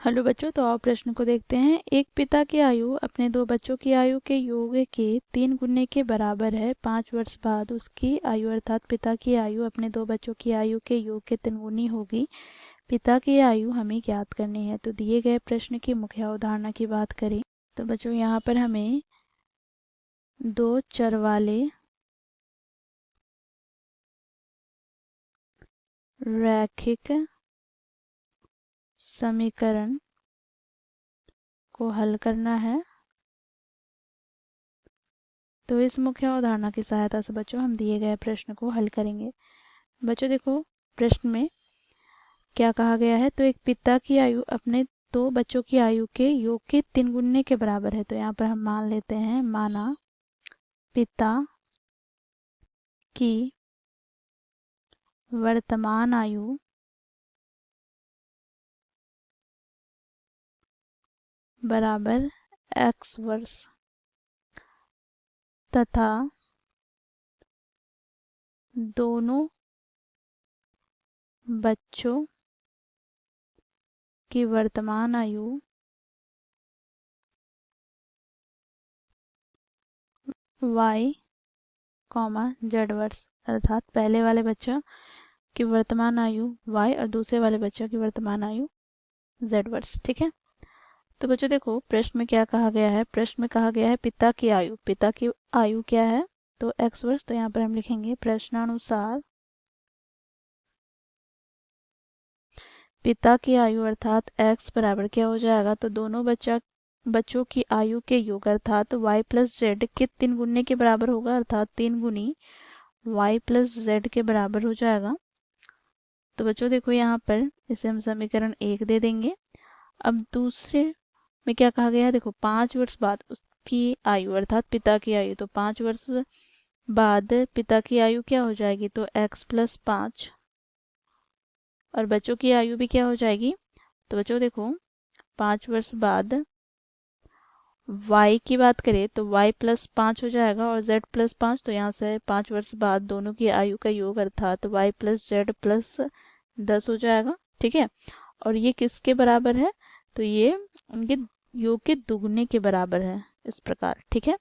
Hello बच्चों, तो आओ प्रश्न को देखते हैं। एक पिता की आयु अपने दो बच्चों की आयु के योग के 3 गुने के बराबर है। 5 वर्ष बाद उसकी आयु अर्थात पिता की आयु अपने दो बच्चों की आयु के योग के 3 गुनी होगी। पिता की आयु हमें ज्ञात करनी है। तो दिए गए प्रश्न की मुख्य अवधारणा की बात करें तो बच्चों यहाँ पर हमें दो चर वाले रैखिक समीकरण को हल करना है। तो इस मुख्य अवधारणा की सहायता से बच्चों हम दिए गए प्रश्न को हल करेंगे। बच्चों देखो, प्रश्न में क्या कहा गया है। तो एक पिता की आयु अपने दो बच्चों की आयु के योग के 3 गुने के बराबर है। तो यहाँ पर हम मान लेते हैं, माना पिता की वर्तमान आयु बराबर x वर्ष तथा दोनों बच्चों की वर्तमान आयु y, z वर्ष अर्थात पहले वाले बच्चों की वर्तमान आयु y और दूसरे वाले बच्चों की वर्तमान आयु z वर्ष। ठीक है। तो बच्चों देखो, प्रश्न में क्या कहा गया है। प्रश्न में कहा गया है पिता की आयु। पिता की आयु क्या है? तो x वर्ष। तो यहाँ पर हम लिखेंगे प्रश्नानुसार पिता की आयु अर्थात x बराबर क्या हो जाएगा। तो दोनों बच्चों की आयु के योग अर्थात y प्लस जेड के 3 गुने के बराबर होगा, अर्थात 3 गुनी y प्लस जेड के बराबर हो जाएगा। तो बच्चों देखो, यहाँ पर इसे हम समीकरण 1 दे देंगे। अब दूसरे में क्या कहा गया है, देखो 5 वर्ष बाद उसकी आयु अर्थात पिता की आयु। तो 5 वर्ष बाद पिता की आयु क्या हो जाएगी। तो x प्लस 5 और बच्चों की आयु भी क्या हो जाएगी। तो बच्चों देखो, 5 वर्ष बाद y की बात करें तो y प्लस 5 हो जाएगा और z प्लस 5। तो यहाँ से 5 वर्ष बाद दोनों की आयु का योग अर्थात y प्लस z प्लस 10 हो जाएगा। ठीक है। और ये किसके बराबर है। तो ये उनके योग के दुगने के बराबर है, इस प्रकार। ठीक है।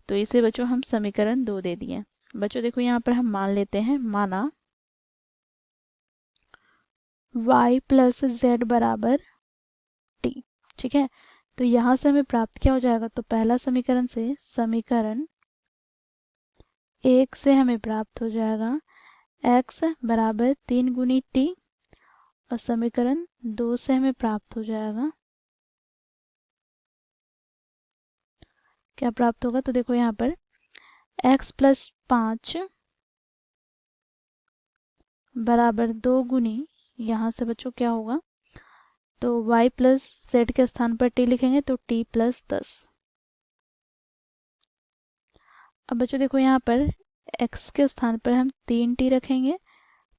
तो इसे बच्चों हम समीकरण 2 दे दिए। बच्चों देखो, यहाँ पर हम मान लेते हैं, माना y प्लस z बराबर t। ठीक है। तो यहाँ से हमें प्राप्त क्या हो जाएगा। तो पहला समीकरण से समीकरण 1 से हमें प्राप्त हो जाएगा x बराबर 3 गुनी t और समीकरण 2 से हमें प्राप्त हो जाएगा, क्या प्राप्त होगा। तो देखो यहाँ पर x प्लस 5 बराबर 2 गुनी, यहाँ से बच्चों क्या होगा। तो y प्लस z के स्थान पर t लिखेंगे तो t प्लस 10। अब बच्चों देखो, यहाँ पर x के स्थान पर हम 3t रखेंगे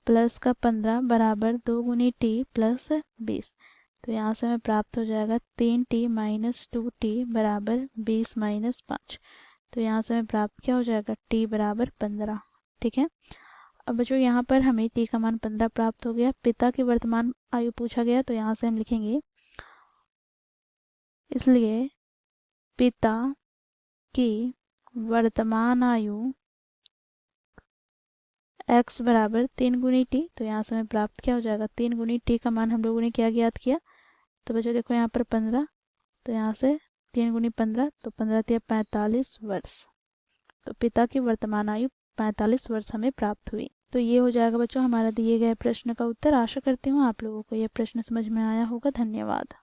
प्लस का 15 बराबर 2 गुनी t प्लस 20। तो यहाँ से हमें प्राप्त हो जाएगा 3t माइनस 2t बराबर 20 माइनस 5। तो यहाँ से हमें प्राप्त क्या हो जाएगा, t बराबर 15। ठीक है। अब बच्चों यहाँ पर हमें t का मान 15 प्राप्त हो गया। पिता की वर्तमान आयु पूछा गया, तो यहाँ से हम लिखेंगे, इसलिए पिता की वर्तमान आयु x बराबर 3 गुनी t। तो यहाँ से हमें प्राप्त क्या हो जाएगा, 3 गुनी t का मान हम लोगों ने क्या ज्ञात किया। तो बच्चों देखो यहाँ पर 15, तो यहाँ से 3 गुनी 15, तो 15 तिया 45 वर्ष। तो पिता की वर्तमान आयु 45 वर्ष हमें प्राप्त हुई। तो ये हो जाएगा बच्चों हमारा दिए गए प्रश्न का उत्तर। आशा करती हूँ आप लोगों को यह प्रश्न समझ में आया होगा। धन्यवाद।